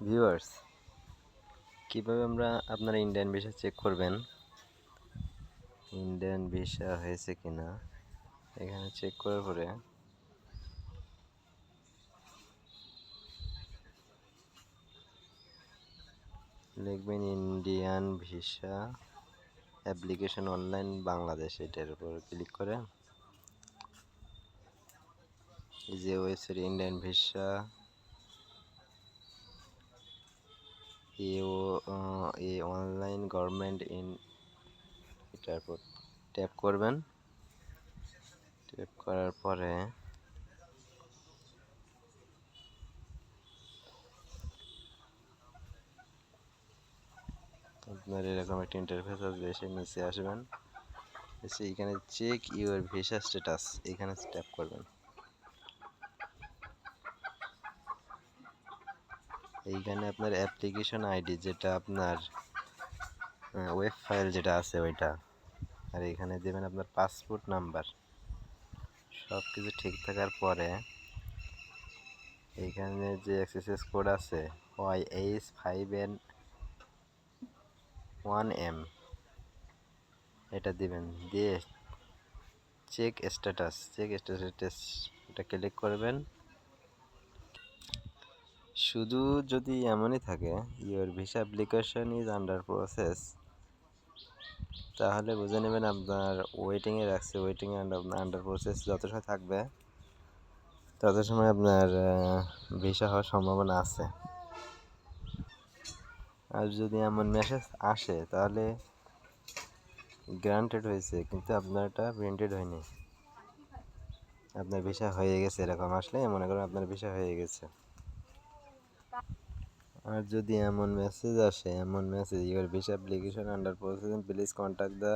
Viewers, কিভাবে আপনারা Indian visa check করবেন? ইন্ডিয়ান ভিসা হয়েছে কিনা এখানে চেক করার পরে লিখবেন Indian visa application online Bangladesh. এটার উপর ক্লিক করে এই যে website Indian visa A online government in, এটার উপর ট্যাপ করবেন। ট্যাপ করার পরে আপনার এরকম একটা ইন্টারফেস আসবে, এসে নিচে আসবেন, এসে এখানে চেক ইউর ভিসা স্ট্যাটাস এখানে ট্যাপ করবেন। এইখানে আপনার অ্যাপ্লিকেশন আইডি যেটা আপনার ওয়েব ফাইল যেটা আছে ওইটা, আর এখানে দেবেন আপনার পাসপোর্ট নাম্বার। সব কিছু ঠিক থাকার পরে এইখানে যে এক্সএসএস কোড আছে YH5N1M, এটা দিবেন, দিয়ে চেক স্ট্যাটাস এটা ক্লিক করবেন। শুধু যদি এমনই থাকে your visa application is under process, তাহলে বুঝে নেবেন আপনার ওয়েটিংয়ে রাখছে, ওয়েটিংয়ে আন্ডার প্রসেস যত সময় থাকবে তত সময় আপনার ভিসা হওয়ার সম্ভাবনা আছে। আর যদি এমন মেসেজ আসে তাহলে গ্রান্টেড হয়েছে, কিন্তু আপনার এটা প্রিন্টেড হয়নি, আপনার ভিসা হয়ে গেছে। এরকম আসলে মনে করেন আপনার ভিসা হয়ে গেছে। আর যদি এমন মেসেজ আসে, your visa application under processing, please contact the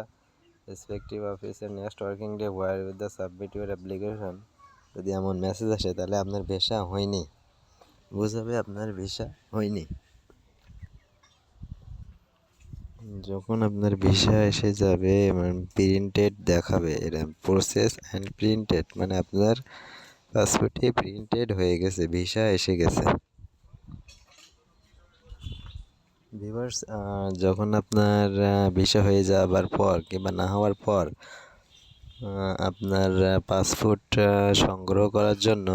respective officer next working day where with the submit your application, যদি এমন মেসেজ আসে তাহলে আপনার ভিসা হয়নি, বুঝাবে আপনার ভিসা হয়নি। যখন আপনার ভিসা এসে যাবে প্রিন্টেড দেখাবে, এটা প্রসেস অ্যান্ড প্রিন্টেড, মানে আপনার পাসপোর্টে প্রিন্টেড হয়ে গেছে, ভিসা এসে গেছে। ভিউয়ার্স, যখন আপনার ভিসা হয়ে যাবার পর কিংবা না হওয়ার পর আপনার পাসপোর্ট সংগ্রহ করার জন্য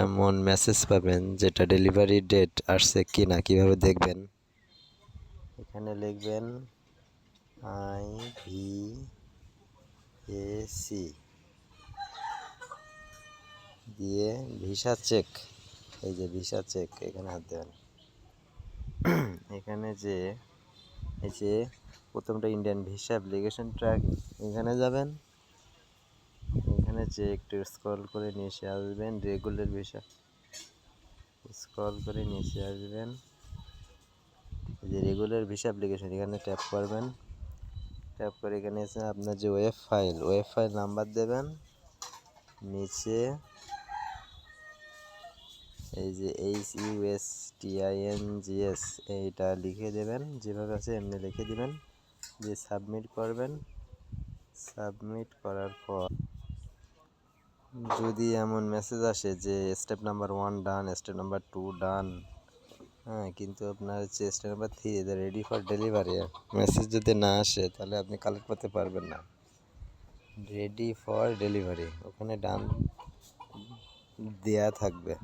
এমন মেসেজ পাবেন যেটা ডেলিভারি ডেট আসছে কি না কীভাবে দেখবেন, এখানে লিখবেন IVAC দিয়ে ভিসা চেক, এই যে ভিসা চেক এখানে হাত দেবেন। এখানে যে এই যে প্রথমটা ইন্ডিয়ান ভিসা অ্যাপ্লিকেশন ট্র্যাক, এখানে যাবেন, এখানে যে একটু স্ক্রল করে নিচে আসবেন, রেগুলার ভিসা, স্ক্রল করে নিচে আসবেন, এই যে রেগুলার ভিসা অ্যাপ্লিকেশন এখানে ট্যাপ করবেন। ট্যাপ করে এখানে এসে আপনার যে ওয়েব ফাইল নাম্বার দেবেন, নিচে এই যে HUSTINGS এইটা লিখে দেবেন, যেভাবে আছে এমনি লিখে দিবেন, দিয়ে সাবমিট করবেন। সাবমিট করার পর যদি এমন মেসেজ আসে যে স্টেপ নাম্বার 1 ডান, স্টেপ নাম্বার 2 ডান, কিন্তু আপনার হচ্ছে step number 3 ready for delivery message যদি না আসে তাহলে আপনি কালেক্ট করতে পারবেন না। রেডি ফর ডেলিভারি ওখানে ডান দেয়া থাকবে।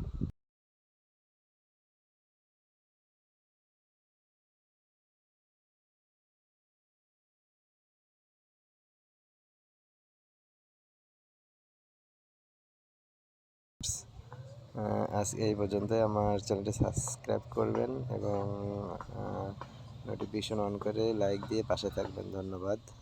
আজকে এই পর্যন্তই। আমার চ্যানেলটি সাবস্ক্রাইব করবেন এবং নোটিফিকেশন অন করে লাইক দিয়ে পাশে থাকবেন। ধন্যবাদ।